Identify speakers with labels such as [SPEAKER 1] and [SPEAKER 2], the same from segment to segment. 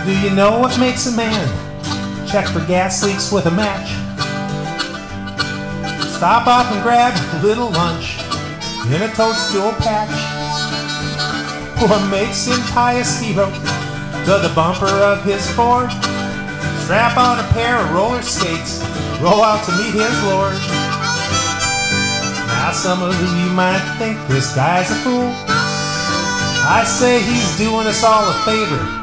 [SPEAKER 1] Do you know what makes a man check for gas leaks with a match? Stop off and grab a little lunch in a toadstool patch. What makes him tie a ski rope to the bumper of his Ford? Strap on a pair of roller skates, roll out to meet his Lord. Now some of you might think this guy's a fool. I say he's doing us all a favor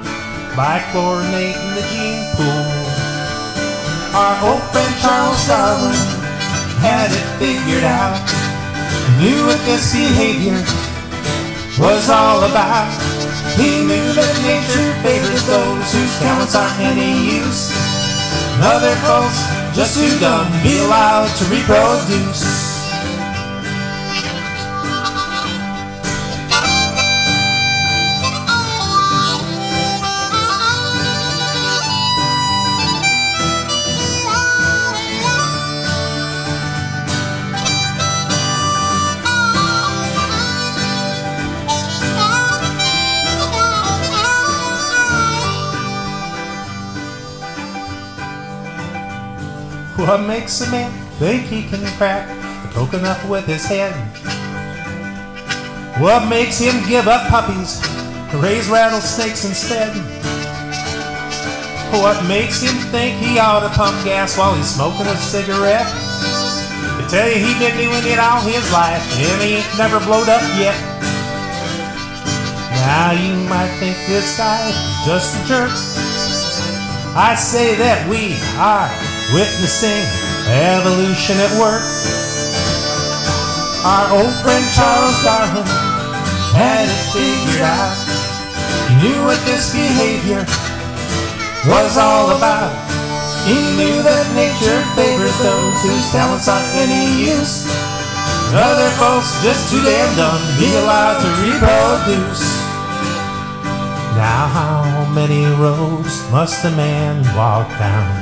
[SPEAKER 1] by chlorinating the gene pool. Our old friend Charles Darwin had it figured out, knew what this behavior was all about. He knew that nature favors those whose talents aren't any use, and other folks just too dumb to be allowed to reproduce. What makes a man think he can crack a coconut with his head? What makes him give up puppies to raise rattlesnakes instead? What makes him think he ought to pump gas while he's smoking a cigarette? They tell you he's been doing it all his life and he ain't never blowed up yet. Now you might think this guy's just a jerk. I say that we are witnessing evolution at work. Our old friend Charles Darwin had it figured out. He knew what this behavior was all about. He knew that nature favors those whose talents aren't any use, and other folks just too damn dumb to be allowed to reproduce. Now how many roads must a man walk down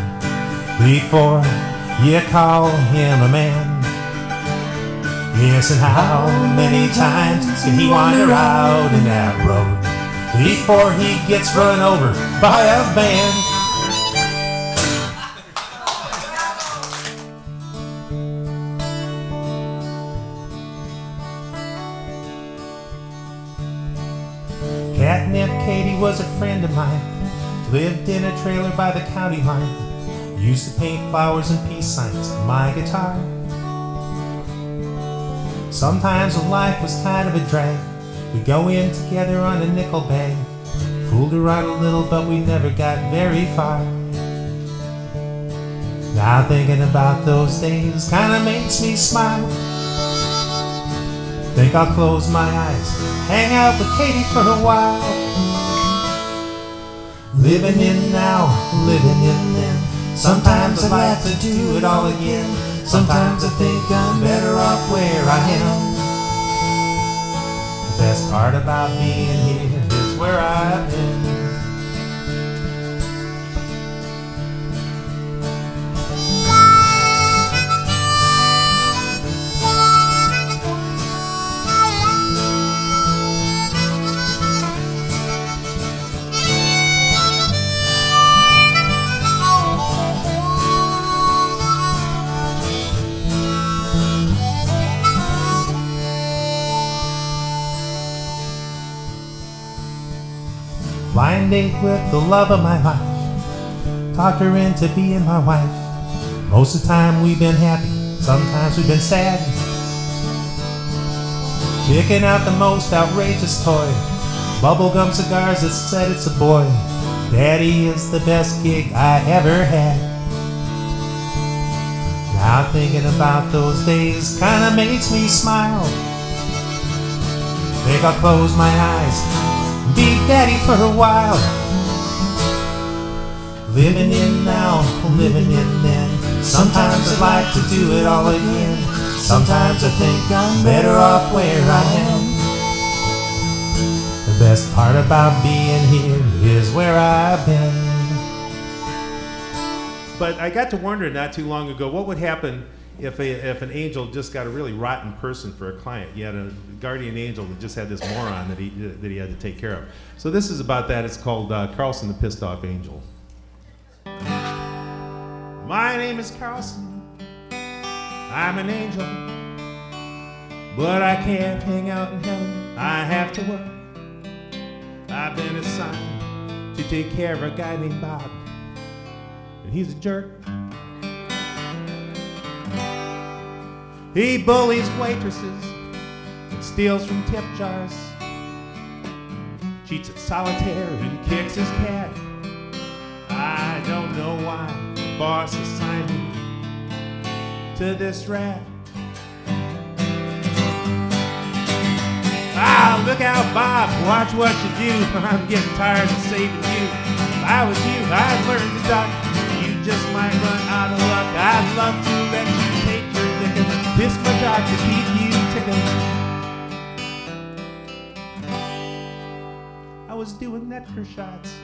[SPEAKER 1] before you call him a man? Yes, and how many times can he wander out in that road before he gets run over by a van? Catnip Katie was a friend of mine, lived in a trailer by the county line. Used to paint flowers and peace signs on my guitar. Sometimes when life was kind of a drag, we'd go in together on a nickel bag. Fooled around a little, but we never got very far. Now thinking about those days kinda makes me smile. Think I'll close my eyes, hang out with Katie for a while. Living in now, living in then. Sometimes I'd like to do it all again. Sometimes I think I'm better off where I am. The best part about being here is where I've been. Blind date with the love of my life, talked her into being my wife. Most of the time we've been happy, sometimes we've been sad. Picking out the most outrageous toy, bubblegum cigars that said it's a boy. Daddy is the best gig I ever had. Now thinking about those days kinda makes me smile. Think I'll close my eyes, be daddy for a while. Living in now, living in then. Sometimes I'd like to do it all again. Sometimes I think I'm better off where I am. The best part about being here is where I've been.
[SPEAKER 2] But I got to wonder not too long ago what would happen
[SPEAKER 1] if an angel just got a really rotten person for a client. You had a guardian angel that just had this moron that he had to take care of. So this is about that. It's called Carlson the Pissed Off Angel. My name is Carlson. I'm an angel, but I can't hang out in heaven. I have to work. I've been assigned to take care of a guy named Bob, and he's a jerk. He bullies waitresses and steals from tip jars, cheats at solitaire and kicks his cat. I don't know why the boss assigned me to this rat. Ah, look out, Bob, watch what you do. I'm getting tired of saving you. If I was you, I'd learn to duck. You just might run out of luck. I'd love to let you take your licking. This my job to keep you ticking. I was doing Netker shots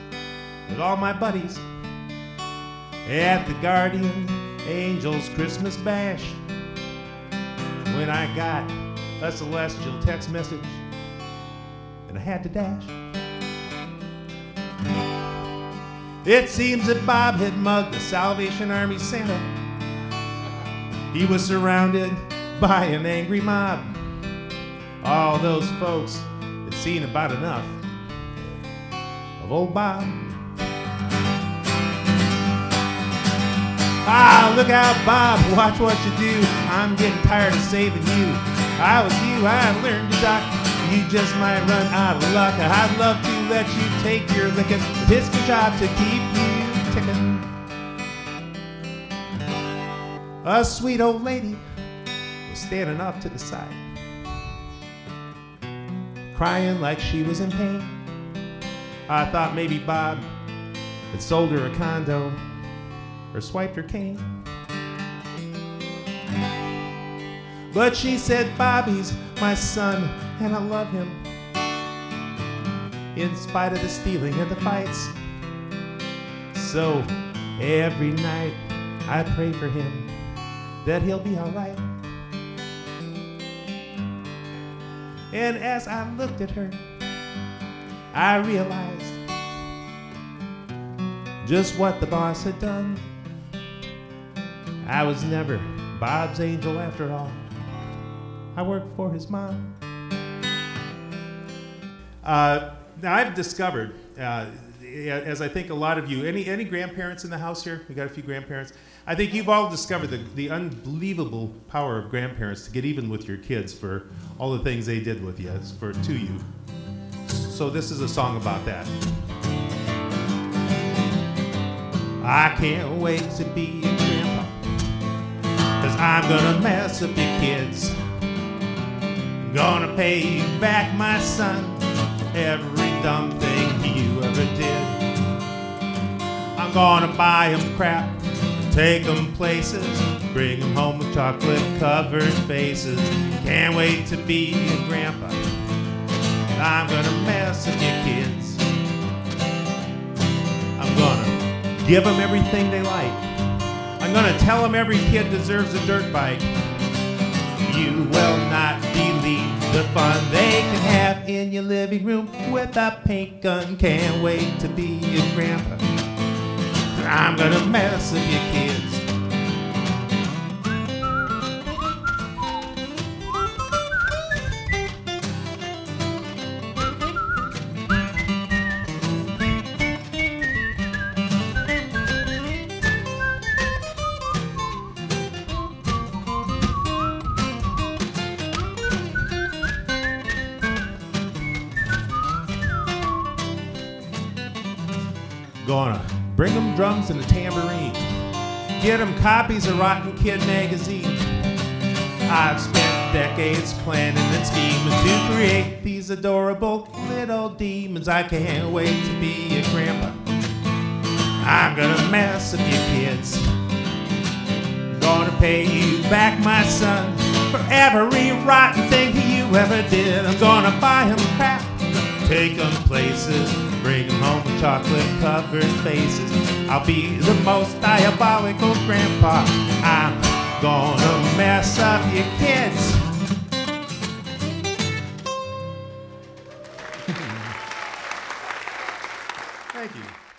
[SPEAKER 1] with all my buddies at the Guardian Angel's Christmas Bash when I got a celestial text message and I had to dash. It seems that Bob had mugged the Salvation Army Santa. He was surrounded by an angry mob. All those folks had seen about enough of old Bob. Ah, look out, Bob, watch what you do. I'm getting tired of saving you. If I was you, I'd learn to duck. You just might run out of luck. I'd love to let you take your licking, but it's my job to keep you ticking. A sweet old lady was standing off to the side, crying like she was in pain. I thought maybe Bob had sold her a condo or swiped her cane. But she said, Bobby's my son and I love him, in spite of the stealing and the fights. So every night I pray for him that he'll be all right. And as I looked at her, I realized just what the boss had done. I was never Bob's angel after all. I worked for his mom. Now I've discovered, as I think a lot of you, any grandparents in the house here? We got a few grandparents. I think you've all discovered the unbelievable power of grandparents to get even with your kids for all the things they did with you, to you. So this is a song about that. I can't wait to be a grandpa, 'cause I'm gonna mess up your kids. I'm gonna pay you back, my son, every dumb thing you ever did. I'm gonna buy him crap, take him places, bring him home with chocolate-covered faces. Can't wait to be a grandpa, and I'm gonna mess up your kids. I'm gonna give them everything they like. I'm gonna tell them every kid deserves a dirt bike. You will not believe the fun they can have in your living room with a paint gun. Can't wait to be a grandpa, I'm gonna mess with your kids. Gonna bring them drums and a tambourine, get them copies of Rotten Kid magazine. I've spent decades planning and scheming to create these adorable little demons. I can't wait to be a grandpa, I'm gonna mess up your kids. Gonna pay you back, my son, for every rotten thing you ever did. I'm gonna buy him crap, take him places, bring him home with chocolate-covered faces. I'll be the most diabolical grandpa. I'm gonna mess up your kids. Thank you.